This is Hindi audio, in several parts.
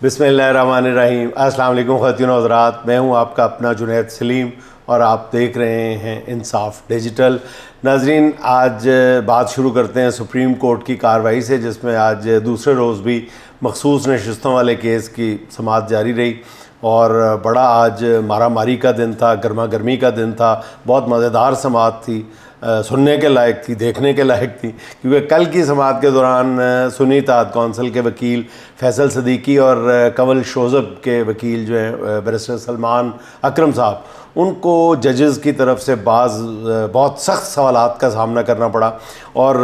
बिस्मिल्लाहिर्रहमानिर्रहीम। अस्सलाम वालेकुम ख़वातीन और हज़रात, मैं हूं आपका अपना जुनैद सलीम और आप देख रहे हैं इंसाफ डिजिटल। नाज़रीन, आज बात शुरू करते हैं सुप्रीम कोर्ट की कार्रवाई से, जिसमें आज दूसरे रोज़ भी मखसूस नशिस्तों वाले केस की समाअत जारी रही और बड़ा आज मारा मारी का दिन था, गर्मा गर्मी का दिन था। बहुत मज़ेदार समाअत थी, सुनने के लायक थी, देखने के लायक थी, क्योंकि कल की समाअत के दौरान सुन्नी इत्तेहाद कौंसिल के वकील फैसल सदीकी और कंवल शोज़ब के वकील जो हैं बैरिस्टर सलमान अकरम साहब, उनको जजेस की तरफ से बहुत सख्त सवालात का सामना करना पड़ा और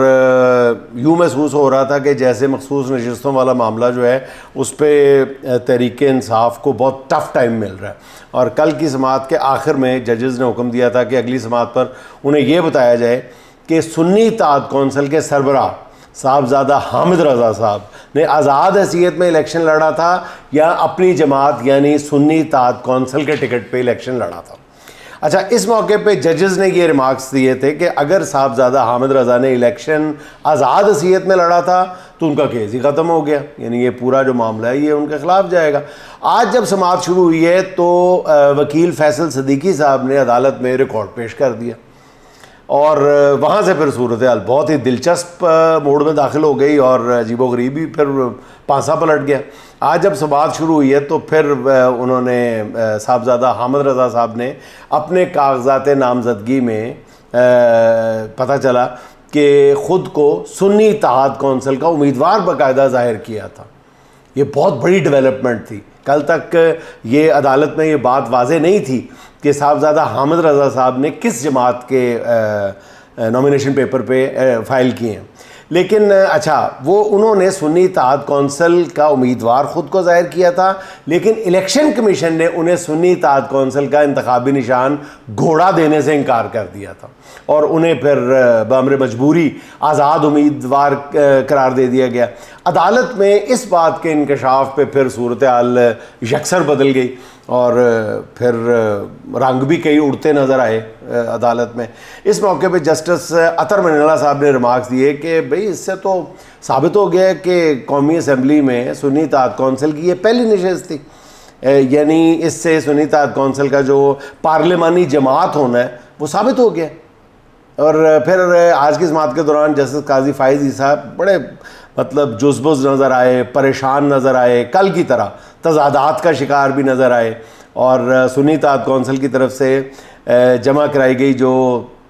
यूँ महसूस हो रहा था कि जैसे मखसूस नशिस्तों वाला मामला जो है उस पर तहरीक इंसाफ को बहुत टफ़ टाइम मिल रहा है। और कल की समाअत के आखिर में जजेस ने हुक्म दिया था कि अगली समाअत पर उन्हें यह बताया जाए कि सुन्नी इत्तेहाद कौंसिल के सरबराह साहबजादा हामिद रज़ा साहब ने आज़ाद हैसियत में इलेक्शन लड़ा था या अपनी जमात यानी सुन्नी इत्तेहाद कौंसिल के टिकट पे इलेक्शन लड़ा था। अच्छा, इस मौके पे जजेस ने ये रिमार्क्स दिए थे कि अगर साहबजादा हामिद रज़ा ने इलेक्शन आज़ाद हैसियत में लड़ा था तो उनका केस ही ख़त्म हो गया, यानी ये पूरा जो मामला है ये उनके ख़िलाफ़ जाएगा। आज जब समाअत शुरू हुई है तो वकील फैसल सदीकी साहब ने अदालत में रिकॉर्ड पेश कर दिया और वहाँ से फिर सूरत हाल बहुत ही दिलचस्प मोड़ में दाखिल हो गई और अजीबोगरीबी फिर पांसा पलट गया। आज जब समाअत शुरू हुई है तो फिर उन्होंने साहबजादा हामिद रज़ा साहब ने अपने कागजात नामजदगी में पता चला कि ख़ुद को सुन्नी इत्तेहाद कौंसिल का उम्मीदवार बाकायदा ज़ाहिर किया था। ये बहुत बड़ी डेवलपमेंट थी। कल तक ये अदालत में ये बात वाज़ेह नहीं थी कि साहबजादा हामिद रज़ा साहब ने किस जमात के नॉमिनेशन पेपर पे फ़ाइल किए हैं, लेकिन अच्छा वो उन्होंने सुन्नी इत्तेहाद कौंसिल का उम्मीदवार ख़ुद को ज़ाहिर किया था, लेकिन इलेक्शन कमीशन ने उन्हें सुन्नी इत्तेहाद कौंसिल का इंतखाबी निशान घोड़ा देने से इनकार कर दिया था और उन्हें फिर बअमर मजबूरी आज़ाद उम्मीदवार करार दे दिया गया। अदालत में इस बात के इंकशाफ पे फिर सूरत हाल यकसर बदल गई और फिर रंग भी कई उड़ते नज़र आए अदालत में। इस मौके पे जस्टिस अतर मनीला साहब ने रिमार्क्स दिए कि भाई इससे तो साबित हो गया कि कौमी असम्बली में सुन्नी इत्तेहाद कौंसिल की ये पहली नशिस्त थी, यानी इससे सुन्नी इत्तेहाद कौंसिल का जो पार्लिमानी जमात होना है वो साबित हो गया। और फिर आज की समाअत के दौरान जस्टिस काजी फाइज़ साहब बड़े मतलब जुज़बुज़ नज़र आए, परेशान नज़र आए, कल की तरह तज़ादात का शिकार भी नज़र आए और सुन्नी इत्तेहाद कौंसिल की तरफ से जमा कराई गई जो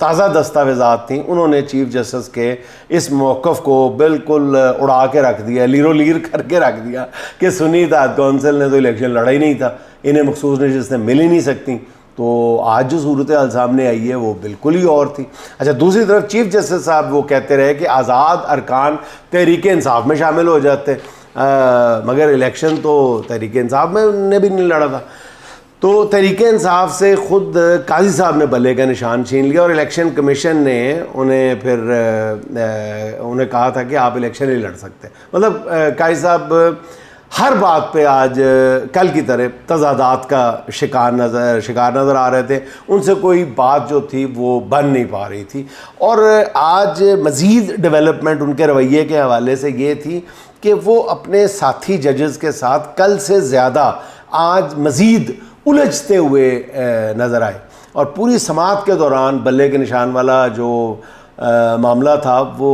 ताज़ा दस्तावेज़ात थी उन्होंने चीफ जस्टिस के इस मौक़िफ़ को बिल्कुल उड़ा के रख दिया, लीरो लीर करके रख दिया कि सुन्नी इत्तेहाद कौंसिल ने तो इलेक्शन लड़ा ही नहीं था, इन्हें मखसूस नशिस्तें मिल ही नहीं सकती। तो आज जो सूरत हाल सामने आई है वो बिल्कुल ही और थी। अच्छा, दूसरी तरफ चीफ जस्टिस साहब वो कहते रहे कि आज़ाद अरकान तहरीक इंसाफ में शामिल हो जाते, मगर इलेक्शन तो तहरीक इंसाफ में ने भी नहीं लड़ा था। तो तहरीक इंसाफ से ख़ुद काजी साहब ने बल्ले का निशान छीन लिया और इलेक्शन कमीशन ने उन्हें फिर उन्हें कहा था कि आप इलेक्शन नहीं लड़ सकते। मतलब काजी साहब हर बात पे आज कल की तरह तज़ादात का शिकार नज़र आ रहे थे, उनसे कोई बात जो थी वो बन नहीं पा रही थी। और आज मज़ीद डेवलपमेंट उनके रवैये के हवाले से ये थी कि वो अपने साथी जजेस के साथ कल से ज़्यादा आज मज़ीद उलझते हुए नज़र आए और पूरी समाअत के दौरान बल्ले के निशान वाला जो मामला था वो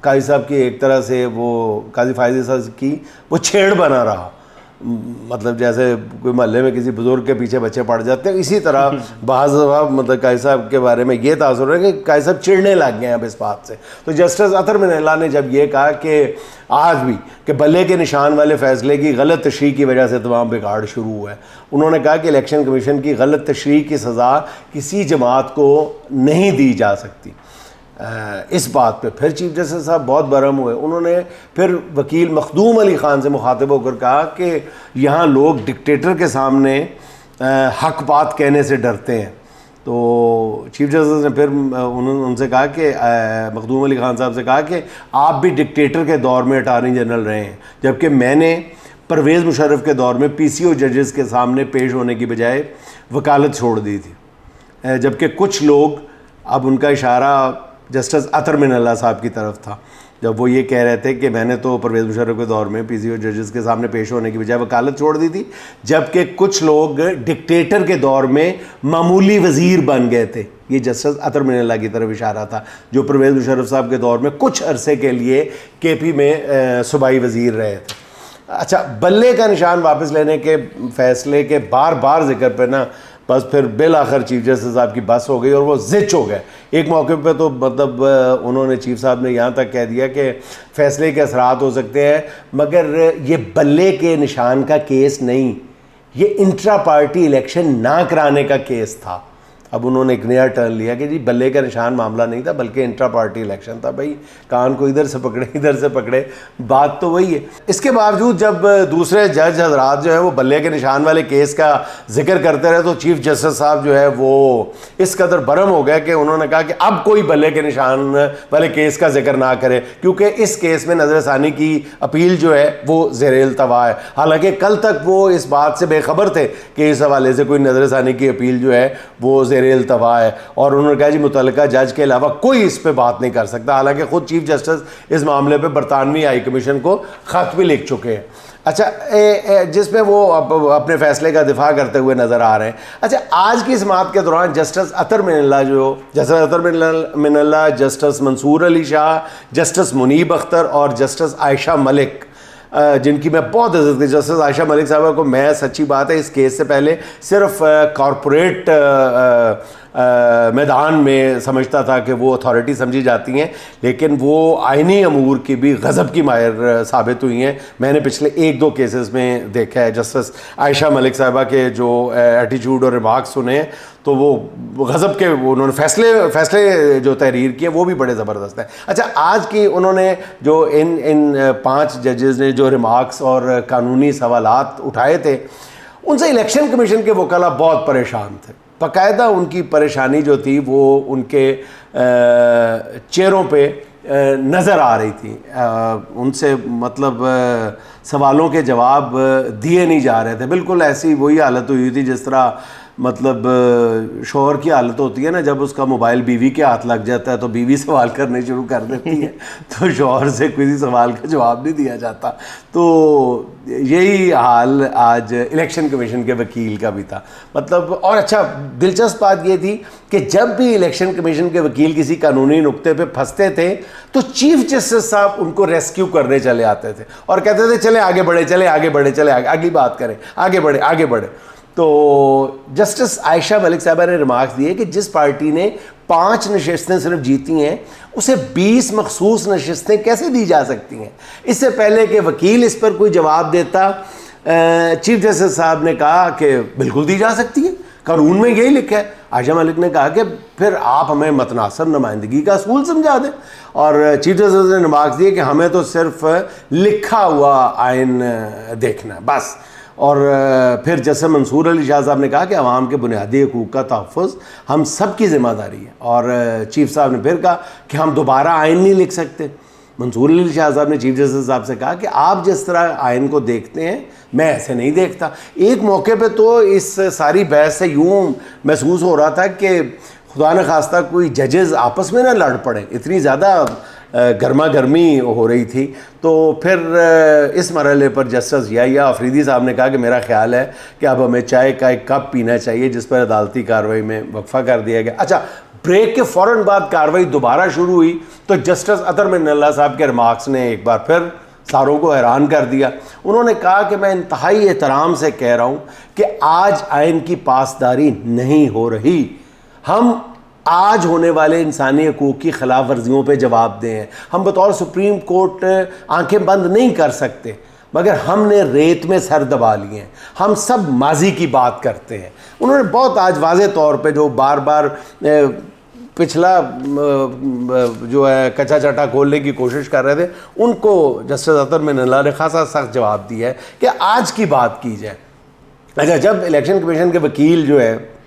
काजी साहब की एक तरह से वो काजी फायज़ी साहब की वो छेड़ बना रहा। मतलब जैसे कोई मोहल्ले में किसी बुज़ुर्ग के पीछे बच्चे पड़ जाते हैं, इसी तरह बाज़ मतलब काजी साहब के बारे में ये तासुर है कि काजी साहब चिढ़ने लग गए हैं अब इस बात से। तो जस्टिस अतर मनीला ने जब ये कहा कि आज भी कि बल्ले के निशान वाले फ़ैसले की गलत तशरीह की वजह से तमाम बिगाड़ शुरू हुआ है, उन्होंने कहा कि इलेक्शन कमीशन की गलत तशरीह की सज़ा किसी जमात को नहीं दी जा सकती। इस बात पे फिर चीफ जस्टिस साहब बहुत बरहम हुए। उन्होंने फिर वकील मखदूम अली ख़ान से मुखातिब होकर कहा कि यहाँ लोग डिक्टेटर के सामने हक बात कहने से डरते हैं। तो चीफ जस्टिस ने फिर उनसे कहा कि मखदूम अली ख़ान साहब से कहा कि आप भी डिक्टेटर के दौर में अटार्नी जनरल रहे हैं, जबकि मैंने परवेज़ मुशर्रफ के दौर में PCO जजेस के सामने पेश होने की बजाय वकालत छोड़ दी थी। जबकि कुछ लोग, अब उनका इशारा जस्टिस अतर मनीला साहब की तरफ था, जब वो ये कह रहे थे कि मैंने तो परवेज़ मुशर्रफ के दौर में पीसीओ जजेस के सामने पेश होने की बजाय वकालत छोड़ दी थी, जबकि कुछ लोग डिक्टेटर के दौर में मामूली वज़ीर बन गए थे। ये जस्टिस अतर मिनल्ला की तरफ इशारा था, जो परवेज़ मुशर्रफ साहब के दौर में कुछ अरसे के लिए केपी में सूबाई वज़ीर रहे थे। अच्छा, बल्ले का निशान वापस लेने के फ़ैसले के बार बार जिक्र पे ना बस फिर बिल आखिर चीफ जस्टिस साहब की बस हो गई और वो ज़िच हो गए। एक मौके पे तो मतलब उन्होंने चीफ साहब ने यहाँ तक कह दिया कि फ़ैसले के असरात हो सकते हैं, मगर ये बल्ले के निशान का केस नहीं, ये इंट्रा पार्टी इलेक्शन ना कराने का केस था। अब उन्होंने एक नया टर्न लिया कि जी बल्ले का निशान मामला नहीं था बल्कि इंट्रा पार्टी इलेक्शन था। भाई कान को इधर से पकड़े इधर से पकड़े, बात तो वही है। इसके बावजूद जब दूसरे जज हजरात जो है वो बल्ले के निशान वाले केस का जिक्र करते रहे तो चीफ जस्टिस साहब जो है वो इस कदर बरम हो गए कि उन्होंने कहा कि अब कोई बल्ले के निशान वाले केस का जिक्र ना करे, क्योंकि इस केस में नज़रसानी की अपील जो है वो ज़ेर-ए-इल्तवा है। हालांकि कल तक वो इस बात से बेखबर थे कि इस हवाले से कोई नज़रसानी की अपील जो है वो ज़ेर-ए-इल्तवा है, और उन्होंने कहा जी मुतल्लिका जज के अलावा कोई इस पे बात नहीं कर सकता। हालांकि खुद चीफ जस्टिस इस मामले पे बरतानवी हाई कमीशन को ख़त भी लिख चुके हैं। अच्छा, जिसमें वो अपने फ़ैसले का दिफा करते हुए नज़र आ रहे हैं। अच्छा, आज की समाअत के दौरान जस्टिस अतर मिनल्ला, जस्टिस मंसूर अली शाह, जस्टिस मुनीब अख्तर और जस्टिस आयशा मलिक, जिनकी मैं बहुत इज़्ज़त करती, जस्टिस आयशा मलिक साहबा को मैं सच्ची बात है इस केस से पहले सिर्फ कॉरपोरेट मैदान में समझता था कि वो अथॉरिटी समझी जाती हैं, लेकिन वो आइनी अमूर की भी गज़ब की माहिर साबित हुई हैं। मैंने पिछले 1-2 केसेस में देखा है जस्टिस आयशा मलिक साहबा के जो एटीट्यूड और रिमार्क्स सुने हैं तो वो गज़ब के, उन्होंने फ़ैसले जो तहरीर किए वो भी बड़े ज़बरदस्त हैं। अच्छा, आज की उन्होंने जो इन 5 जजेस ने जो रिमार्क्स और कानूनी सवालात उठाए थे, उनसे इलेक्शन कमीशन के वकला बहुत परेशान थे। बाकायदा उनकी परेशानी जो थी वो उनके चेहरों पे नज़र आ रही थी। उनसे मतलब सवालों के जवाब दिए नहीं जा रहे थे। बिल्कुल ऐसी वही हालत हुई थी जिस तरह मतलब शौहर की हालत होती है ना, जब उसका मोबाइल बीवी के हाथ लग जाता है तो बीवी सवाल करने शुरू कर देती है तो शौहर से किसी सवाल का जवाब नहीं दिया जाता। तो यही हाल आज इलेक्शन कमीशन के वकील का भी था। मतलब, और अच्छा दिलचस्प बात ये थी कि जब भी इलेक्शन कमीशन के वकील किसी कानूनी नुक्ते पे फंसते थे तो चीफ जस्टिस साहब उनको रेस्क्यू करने चले आते थे और कहते थे चले आगे बढ़े, चले आगे बढ़े, चले आगे अगली बात करें, आगे बढ़े, आगे बढ़े। तो जस्टिस आयशा मलिक साहबा ने रिमार्क्स दिए कि जिस पार्टी ने 5 नशस्तें सिर्फ जीती हैं उसे 20 मखसूस नशस्तें कैसे दी जा सकती हैं। इससे पहले कि वकील इस पर कोई जवाब देता, चीफ जस्टिस साहब ने कहा कि बिल्कुल दी जा सकती है, कानून में यही लिखा है। आयशा मलिक ने कहा कि फिर आप हमें मतनासर नुमाइंदगी का असूल समझा दें, और चीफ जस्टिस ने रिमार्क्स दिए कि हमें तो सिर्फ लिखा हुआ आइन देखना है बस। और फिर जस्टिस मंसूर अली शाह साहब ने कहा कि अवाम के बुनियादी हकूक़ का तहफ़्फ़ुज़ हम सब की ज़िम्मेदारी है। और चीफ साहब ने फिर कहा कि हम दोबारा आइन नहीं लिख सकते। मंसूर अली शाह साहब ने चीफ जस्टिस साहब से कहा कि आप जिस तरह आइन को देखते हैं मैं ऐसे नहीं देखता। एक मौके पे तो इस सारी बहस से यूँ महसूस हो रहा था कि खुदा न खास्ता कोई जजेस आपस में ना लड़ पड़े, इतनी ज़्यादा गर्मा गर्मी हो रही थी। तो फिर इस मरहले पर जस्टिस या अफरीदी साहब ने कहा कि मेरा ख्याल है कि अब हमें चाय का एक कप पीना चाहिए, जिस पर अदालती कार्रवाई में वक्फा कर दिया गया। अच्छा, ब्रेक के फ़ौरन बाद कार्रवाई दोबारा शुरू हुई तो जस्टिस अतर मिनल्ला साहब के रिमार्क्स ने एक बार फिर सारों को हैरान कर दिया। उन्होंने कहा कि मैं इंतहाई एहतराम से कह रहा हूँ कि आज आइन की पासदारी नहीं हो रही। हम आज होने वाले इंसानी हकूक़ की खिलाफ वर्जियों पर जवाब दें। हम बतौर सुप्रीम कोर्ट आंखें बंद नहीं कर सकते, मगर हमने रेत में सर दबा लिए हैं। हम सब माजी की बात करते हैं। उन्होंने बहुत आज वाज़े तौर पे जो बार बार पिछला जो है कच्चा चटा खोलने की कोशिश कर रहे थे, उनको जस्टिस अतर मिनल्ला ने खासा सख्त जवाब दिया है कि आज की बात की जाए। अच्छा, जब इलेक्शन कमीशन के वकील जो है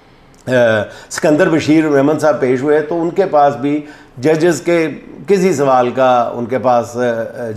सिकंदर बशीर रहमान साहब पेश हुए तो उनके पास भी जजेस के किसी सवाल का उनके पास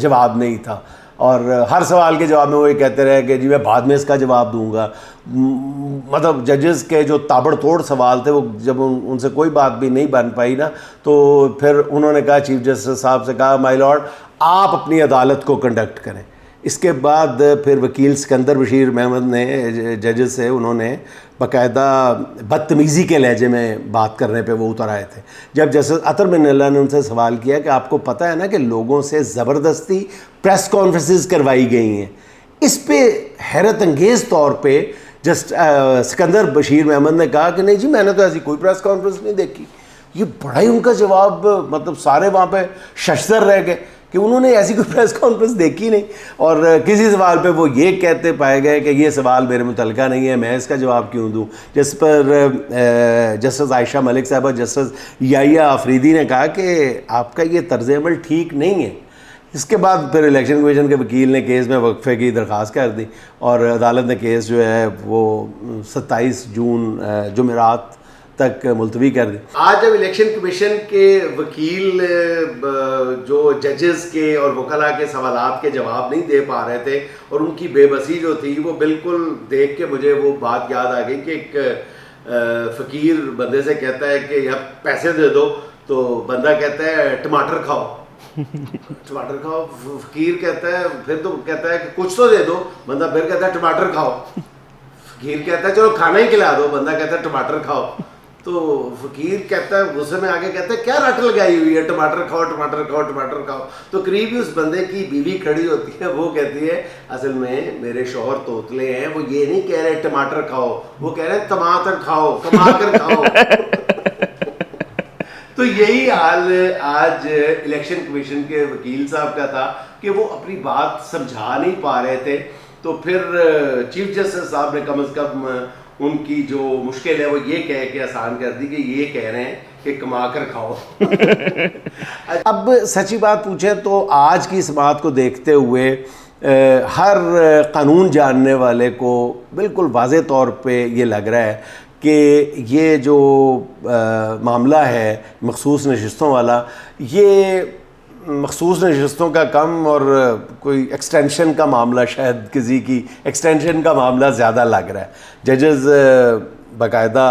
जवाब नहीं था। और हर सवाल के जवाब में वो ये कहते रहे कि जी मैं बाद में इसका जवाब दूंगा। मतलब जजेस के जो ताबड़तोड़ सवाल थे, वो जब उनसे कोई बात भी नहीं बन पाई ना, तो फिर उन्होंने कहा, चीफ जस्टिस साहब से कहा, माय लॉर्ड आप अपनी अदालत को कंडक्ट करें। इसके बाद फिर वकील सिकंदर बशीर महमद ने, जजेस से, उन्होंने बाकायदा बदतमीज़ी के लहजे में बात करने पे वो उतर आए थे। जब जस्टिस अतर बिन अल्लाह ने उनसे सवाल किया कि आपको पता है ना कि लोगों से ज़बरदस्ती प्रेस कॉन्फ्रेंसेस करवाई गई हैं, इस पे हैरत अंगेज़ तौर पे सिकंदर बशीर महमद ने कहा कि नहीं जी मैंने तो ऐसी कोई प्रेस कॉन्फ्रेंस नहीं देखी। ये बड़ा ही उनका जवाब, मतलब सारे वहाँ पे शशदर रह गए कि उन्होंने ऐसी कोई प्रेस कॉन्फ्रेंस देखी नहीं। और किसी सवाल पे वो ये कहते पाए गए कि ये सवाल मेरे मुतल्लिका नहीं है, मैं इसका जवाब क्यों दूं। जिस पर जस्टिस आयशा मलिक साहब और जस्टिस याहिया अफरीदी ने कहा कि आपका ये तर्ज अमल ठीक नहीं है। इसके बाद फिर इलेक्शन कमीशन के वकील ने केस में वक्फे की दरख्वास्त कर दी और अदालत ने केस जो है वो 27 जून जुमेरात तक मुलतवी कर दी। आज जब इलेक्शन कमीशन के वकील जो जजेस के और वकला के सवालात के जवाब नहीं दे पा रहे थे और उनकी बेबसी जो थी, वो बिल्कुल देख के मुझे वो बात याद आ गई कि एक फ़कीर बंदे से कहता है कि अब पैसे दे दो, तो बंदा कहता है टमाटर खाओ। टमाटर खाओ, फ़कीर कहता है, फिर तो कहता है कि कुछ तो दे दो, बंदा फिर कहता है टमाटर खाओ। फ़कीर कहता है चलो खाना ही खिला दो, बंदा कहता है टमाटर खाओ। तो फ़कीर कहता है, गुस्से में आगे कहता है क्या रट लगाई हुई है, टमाटर खाओ टमाटर खाओ टमाटर खाओ। तो करीब ही उस बंदे की बीवी खड़ी होती है, वो कहती है असल में मेरे शौहर तोतले हैं, वो ये नहीं कह रहे टमाटर खाओ, वो कह रहे हैं टमाटर खाओ, टमाटर खाओ। तो यही हाल आज इलेक्शन कमीशन के वकील साहब का था कि वो अपनी बात समझा नहीं पा रहे थे। तो फिर चीफ जस्टिस साहब ने कम से कम उनकी जो मुश्किल है वो ये कह के आसान कर दी कि ये कह रहे हैं कि कमा कर खाओ। अब सच्ची बात पूछे तो आज की इस बात को देखते हुए हर कानून जानने वाले को बिल्कुल वाज़े तौर पे ये लग रहा है कि ये जो मामला है मखसूस नशिस्तों वाला, ये मखसूस नशिस्तों का कम और कोई एक्सटेंशन का मामला, शायद किसी की एक्सटेंशन का मामला ज़्यादा लग रहा है। जजेस बाकायदा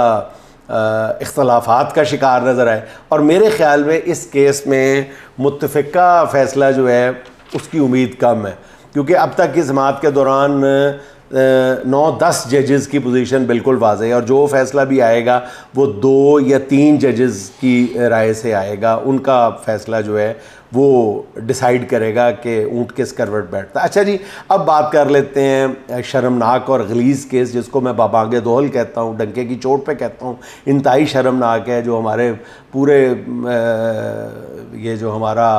इख्तलाफात का शिकार नज़र आए और मेरे ख़्याल में इस केस में मुत्तफ़िका फ़ैसला जो है उसकी उम्मीद कम है, क्योंकि अब तक की समाअत के दौरान 9-10 जजेस की पोजीशन बिल्कुल वाज़ेह है और जो फ़ैसला भी आएगा वो 2 या 3 जजेस की राय से आएगा। उनका फ़ैसला जो है वो डिसाइड करेगा कि ऊँट किस करवट बैठता है। अच्छा जी, अब बात कर लेते हैं शर्मनाक और गलीज़ केस, जिसको मैं बाबांगे दोहल कहता हूँ, डंके की चोट पे कहता हूँ। इंतहाई शर्मनाक है, जो हमारे पूरे ये जो हमारा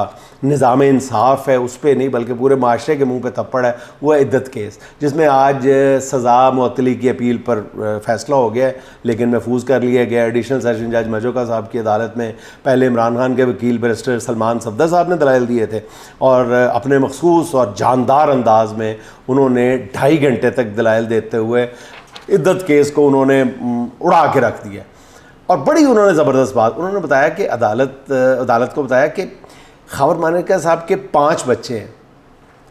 निज़ाम इंसाफ है उस पर नहीं बल्कि पूरे माशरे के मुंह पे थप्पड़ है, वो है इद्दत केस, जिसमें आज सज़ा मुअत्तली की अपील पर फ़ैसला हो गया है लेकिन महफूज कर लिया गया। एडिशनल सेशन जज मजोका साहब की अदालत में पहले इमरान खान के वकील बैरिस्टर सलमान सफदर साहब ने दलाइल दिए थे और अपने मखसूस और जानदार अंदाज में उन्होंने 2.5 घंटे तक दलाइल देते हुए इद्दत केस को उन्होंने उड़ा के रख दिया। और बड़ी उन्होंने ज़बरदस्त बात उन्होंने बताया कि अदालत को बताया कि ख़ावर मानेका साहब के 5 बच्चे हैं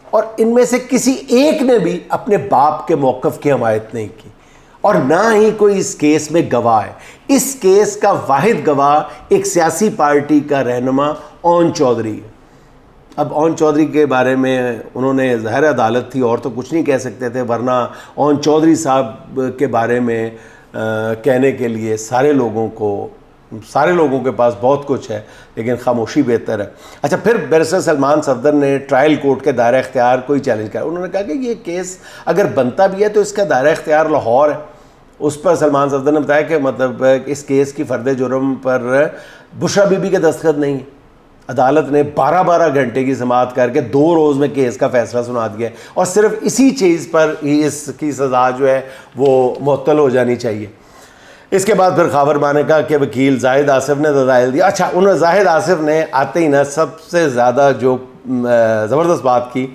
और इनमें से किसी एक ने भी अपने बाप के मौक़िफ़ की हमायत नहीं की और ना ही कोई इस केस में गवाह है। इस केस का वाहिद गवाह एक सियासी पार्टी का रहनुमा ओन चौधरी है। अब ओन चौधरी के बारे में उन्होंने, ज़ाहिर अदालत थी और तो कुछ नहीं कह सकते थे, वरना ओन चौधरी साहब के बारे में कहने के लिए सारे लोगों के पास बहुत कुछ है, लेकिन खामोशी बेहतर है। अच्छा, फिर बैरिस्टर सलमान सफदर ने ट्रायल कोर्ट के दायरा इख्तियार को ही चैलेंज किया। उन्होंने कहा कि ये केस अगर बनता भी है तो इसका दायरा इख्तियार लाहौर है। उस पर सलमान सफदर ने बताया कि मतलब इस केस की फ़र्द जुर्म पर बुशरा बीबी के दस्तखत नहीं है। अदालत ने 12-12 घंटे की समाअत करके 2 रोज़ में केस का फ़ैसला सुना दिया और सिर्फ इसी चीज़ पर इसकी सज़ा जो है वो मुअत्तल हो जानी चाहिए। इसके बाद फिर ख़ावर मानेका के वकील जाहिद आसिफ ने दलाइल दिया। अच्छा, उन्होंने जाहिद आसिफ ने आते ही ना सबसे ज़्यादा जो ज़बरदस्त बात की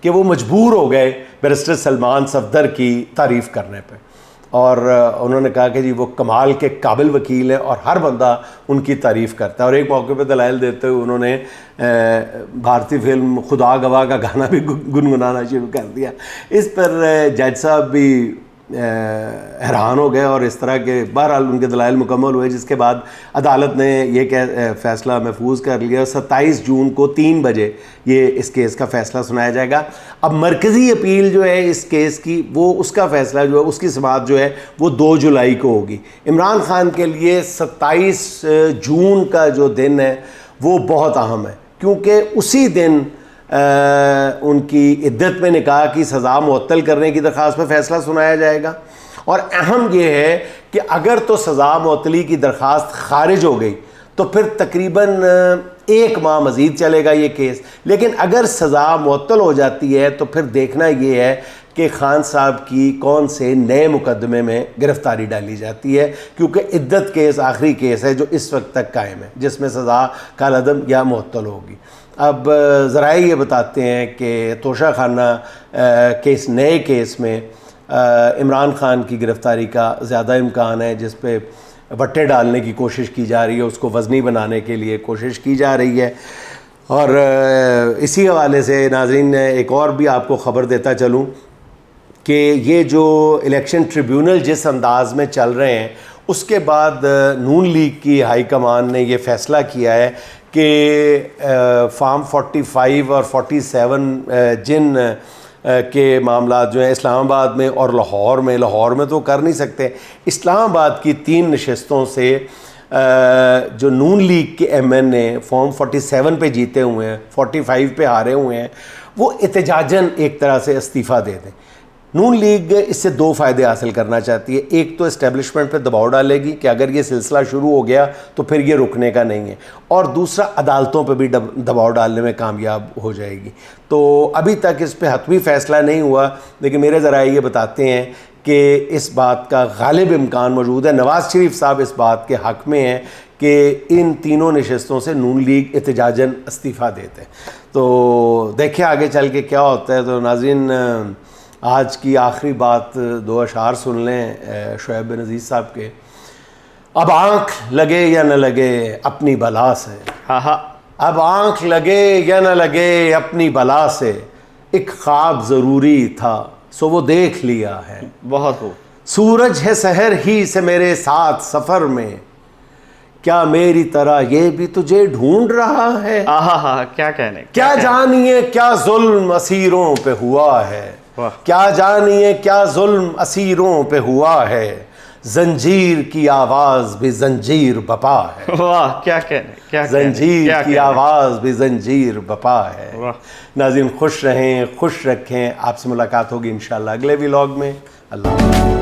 कि वो मजबूर हो गए बैरिस्टर सलमान सफदर की तारीफ़ करने पे। और उन्होंने कहा कि जी वो कमाल के काबिल वकील है और हर बंदा उनकी तारीफ़ करता है। और एक मौके पे दलाइल देते हुए उन्होंने भारतीय फिल्म खुदा गवाह का गाना भी गुनगुनाना शुरू कर दिया। इस पर जज साहब भी हैरान हो गए और इस तरह के बहरहाल उनके दलाइल मुकम्मल हुए, जिसके बाद अदालत ने ये फ़ैसला महफूज कर लिया। 27 जून को 3 बजे ये इस केस का फ़ैसला सुनाया जाएगा। अब मरकज़ी अपील जो है इस केस की, वो उसका फ़ैसला जो है उसकी समाअत जो है वो 2 जुलाई को होगी। इमरान खान के लिए 27 जून का जो दिन है वो बहुत अहम है, क्योंकि उसी दिन उनकी इद्दत में निकाह की सज़ा मुअत्तल करने की दरख्वास्त पर फ़ैसला सुनाया जाएगा। और अहम यह है कि अगर तो सज़ा मुअत्तली की दरख्वास्त खारिज हो गई तो फिर तकरीबन 1 माह मज़ीद चलेगा ये केस। लेकिन अगर सज़ा मुअत्तल हो जाती है तो फिर देखना ये है कि खान साहब की कौन से नए मुकदमे में गिरफ़्तारी डाली जाती है, क्योंकि इद्दत केस आखिरी केस है जो इस वक्त तक कायम है, जिसमें सज़ा कालअदम या मुअत्तल होगी। अब ज़रा ये बताते हैं कि तोशा खाना के इस नए केस में इमरान खान की गिरफ़्तारी का ज़्यादा इम्कान है, जिस पे वट्टे डालने की कोशिश की जा रही है, उसको वज़नी बनाने के लिए कोशिश की जा रही है। और इसी हवाले से नाज़रीन एक और भी आपको ख़बर देता चलूँ कि ये जो इलेक्शन ट्रिब्यूनल जिस अंदाज़ में चल रहे हैं, उसके बाद नून लीग की हाई कमान ने ये फ़ैसला किया है कि फार्म 45 और 47 जिन के मामला जो है इस्लामाबाद में और लाहौर में तो कर नहीं सकते, इस्लामाबाद की 3 नशस्तों से जो नून लीग के MN फॉर्म 47 पे जीते हुए हैं, 45 पे हारे हुए हैं, वो एहतजाजन एक तरह से इस्तीफ़ा दे दें। नून लीग इससे 2 फ़ायदे हासिल करना चाहती है। एक तो इस्टेब्लिशमेंट पे दबाव डालेगी कि अगर ये सिलसिला शुरू हो गया तो फिर ये रुकने का नहीं है, और दूसरा अदालतों पे भी दबाव डालने में कामयाब हो जाएगी। तो अभी तक इस पे हतमी फ़ैसला नहीं हुआ, लेकिन मेरे ज़रा ये बताते हैं कि इस बात का गालिब इम्कान मौजूद है। नवाज़ शरीफ साहब इस बात के हक़ में हैं कि इन तीनों नशस्तों से नून लीग एहतजाजन इस्तीफ़ा देते हैं। तो देखिए आगे चल के क्या होता है। तो नाज़रीन आज की आखिरी बात 2 अशार सुन लें शुएब बिन अज़ीज़ साहब के। अब आँख लगे या न लगे अपनी बला से, अब आँख लगे या न लगे अपनी बला से, एक ख्वाब ज़रूरी था सो वो देख लिया है। बहुत हो सूरज है सहर ही से मेरे साथ सफ़र में, क्या मेरी तरह ये भी तुझे ढूंढ रहा है। क्या कहने, क्या जानिए क्या जुल्म असीरों पे हुआ है, क्या जानिए क्या जुल्म असीरों पे हुआ है, जंजीर की आवाज़ भी जंजीर बपा है। वाह क्या कहने, क्या जंजीर की आवाज़ भी जंजीर बपा है। नाज़रीन खुश रहें, खुश रखें। आपसे मुलाकात होगी इंशाअल्लाह अगले व्लॉग में। अल्लाह।